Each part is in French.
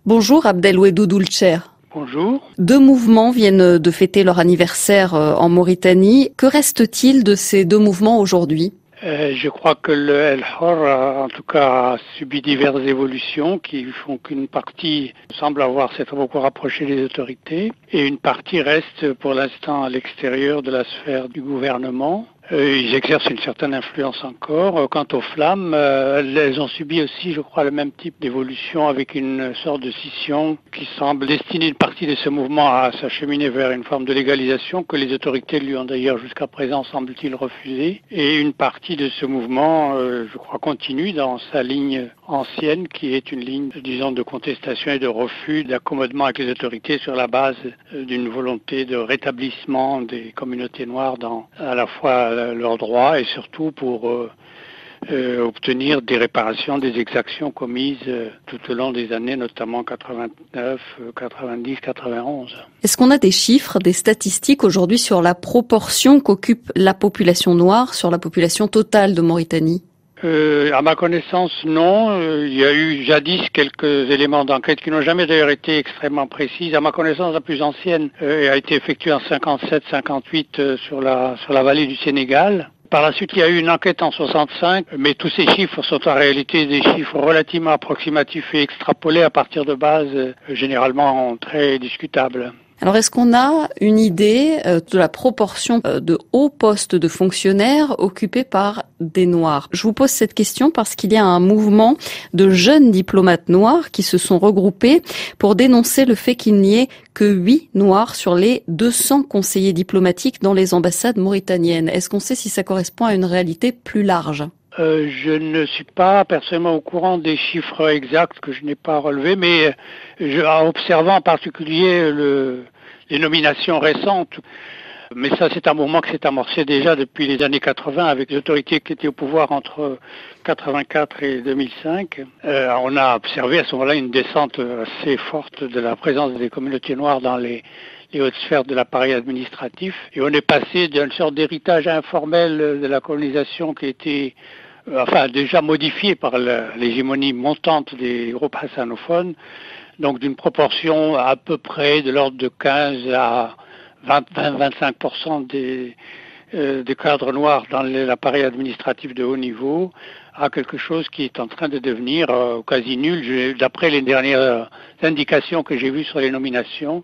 Bonjour Abdelwedou Doulcher. Bonjour. Deux mouvements viennent de fêter leur anniversaire en Mauritanie. Que reste-t-il de ces deux mouvements aujourd'hui ? Je crois que le El Hor, en tout cas, a subi diverses évolutions qui font qu'une partie semble avoir s'être beaucoup rapprochée des autorités et une partie reste pour l'instant à l'extérieur de la sphère du gouvernement. Ils exercent une certaine influence encore. Quant aux flammes, elles ont subi aussi, je crois, le même type d'évolution avec une sorte de scission qui semble destiner une partie de ce mouvement à s'acheminer vers une forme de légalisation que les autorités lui ont d'ailleurs jusqu'à présent, semble-t-il, refusé. Et une partie de ce mouvement, je crois, continue dans sa ligne ancienne qui est une ligne, disons, de contestation et de refus d'accommodement avec les autorités sur la base d'une volonté de rétablissement des communautés noires dans à la fois leurs droits et surtout pour obtenir des réparations des exactions commises tout au long des années, notamment 89, 90, 91. Est-ce qu'on a des chiffres, des statistiques aujourd'hui sur la proportion qu'occupe la population noire sur la population totale de Mauritanie ? À ma connaissance, non. Il y a eu jadis quelques éléments d'enquête qui n'ont jamais d'ailleurs été extrêmement précises. À ma connaissance, la plus ancienne a été effectuée en 57-58 sur la vallée du Sénégal. Par la suite, il y a eu une enquête en 65, mais tous ces chiffres sont en réalité des chiffres relativement approximatifs et extrapolés à partir de bases généralement très discutables. Alors, est-ce qu'on a une idée de la proportion de hauts postes de fonctionnaires occupés par des Noirs ? Je vous pose cette question parce qu'il y a un mouvement de jeunes diplomates noirs qui se sont regroupés pour dénoncer le fait qu'il n'y ait que 8 Noirs sur les 200 conseillers diplomatiques dans les ambassades mauritaniennes. Est-ce qu'on sait si ça correspond à une réalité plus large ? Je ne suis pas personnellement au courant des chiffres exacts que je n'ai pas relevés, mais en observant en particulier les nominations récentes, mais ça c'est un mouvement qui s'est amorcé déjà depuis les années 80 avec les autorités qui étaient au pouvoir entre 84 et 2005. On a observé à ce moment-là une descente assez forte de la présence des communautés noires dans les hautes sphères de l'appareil administratif. Et on est passé d'une sorte d'héritage informel de la colonisation qui était déjà modifié par l'hégémonie montante des groupes hassanophones, donc d'une proportion à peu près de l'ordre de 15 à 20-25% des cadres noirs dans l'appareil administratif de haut niveau, à quelque chose qui est en train de devenir quasi nul. D'après les dernières indications que j'ai vues sur les nominations,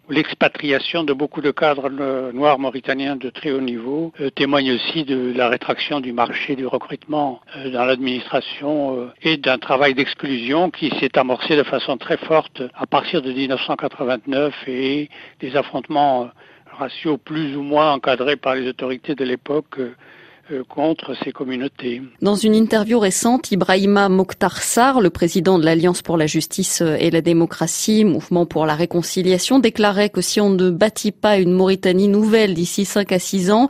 l'expatriation de beaucoup de cadres noirs mauritaniens de très haut niveau témoigne aussi de la rétraction du marché du recrutement dans l'administration et d'un travail d'exclusion qui s'est amorcé de façon très forte à partir de 1989 et des affrontements raciaux plus ou moins encadrés par les autorités de l'époque contre ces communautés. Dans une interview récente, Ibrahima Mokhtar Sarr, le président de l'Alliance pour la justice et la démocratie, mouvement pour la réconciliation, déclarait que si on ne bâtit pas une Mauritanie nouvelle d'ici 5 à 6 ans,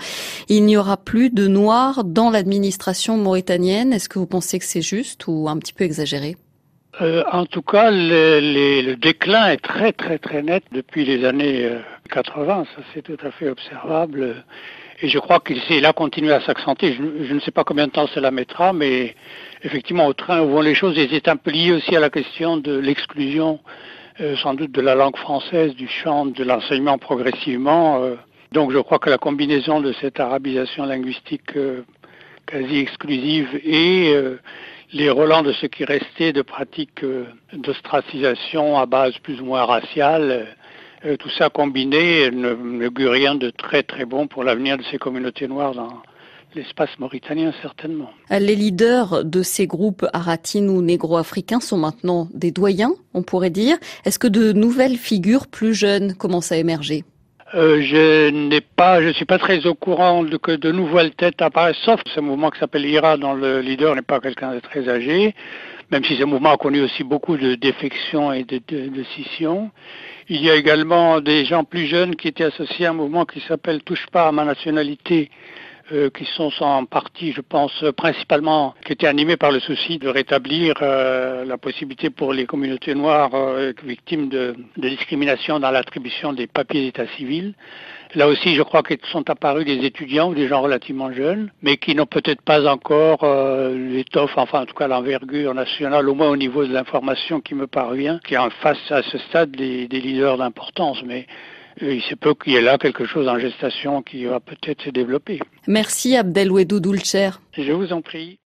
il n'y aura plus de Noirs dans l'administration mauritanienne. Est-ce que vous pensez que c'est juste ou un petit peu exagéré ? En tout cas, le déclin est très très très net depuis les années 80, ça c'est tout à fait observable. Et je crois qu'il a continué à s'accentuer. Je ne sais pas combien de temps cela mettra, mais effectivement, au train où vont les choses, et c'est un peu lié aussi à la question de l'exclusion, sans doute de la langue française, du champ de l'enseignement progressivement. Donc je crois que la combinaison de cette arabisation linguistique quasi exclusive et les relents de ce qui restait de pratiques d'ostracisation à base plus ou moins raciale, tout ça combiné n'augure rien de très très bon pour l'avenir de ces communautés noires dans l'espace mauritanien, certainement. Les leaders de ces groupes aratines ou négro-africains sont maintenant des doyens, on pourrait dire. Est-ce que de nouvelles figures plus jeunes commencent à émerger ? Je suis pas très au courant que de nouvelles têtes apparaissent, sauf ce mouvement qui s'appelle IRA, dont le leader n'est pas quelqu'un de très âgé, même si ce mouvement a connu aussi beaucoup de défections et de scissions. Il y a également des gens plus jeunes qui étaient associés à un mouvement qui s'appelle Touche pas à ma nationalité, qui sont en partie, je pense, principalement, qui étaient animés par le souci de rétablir la possibilité pour les communautés noires victimes de discrimination dans l'attribution des papiers d'état civil. Là aussi, je crois que sont apparus des étudiants ou des gens relativement jeunes, mais qui n'ont peut-être pas encore l'étoffe, enfin en tout cas l'envergure nationale, au moins au niveau de l'information qui me parvient, qui en face à ce stade des leaders d'importance. Mais il se peut qu'il y ait là quelque chose en gestation qui va peut-être se développer. Merci Abdelwedou Doulcher. Je vous en prie.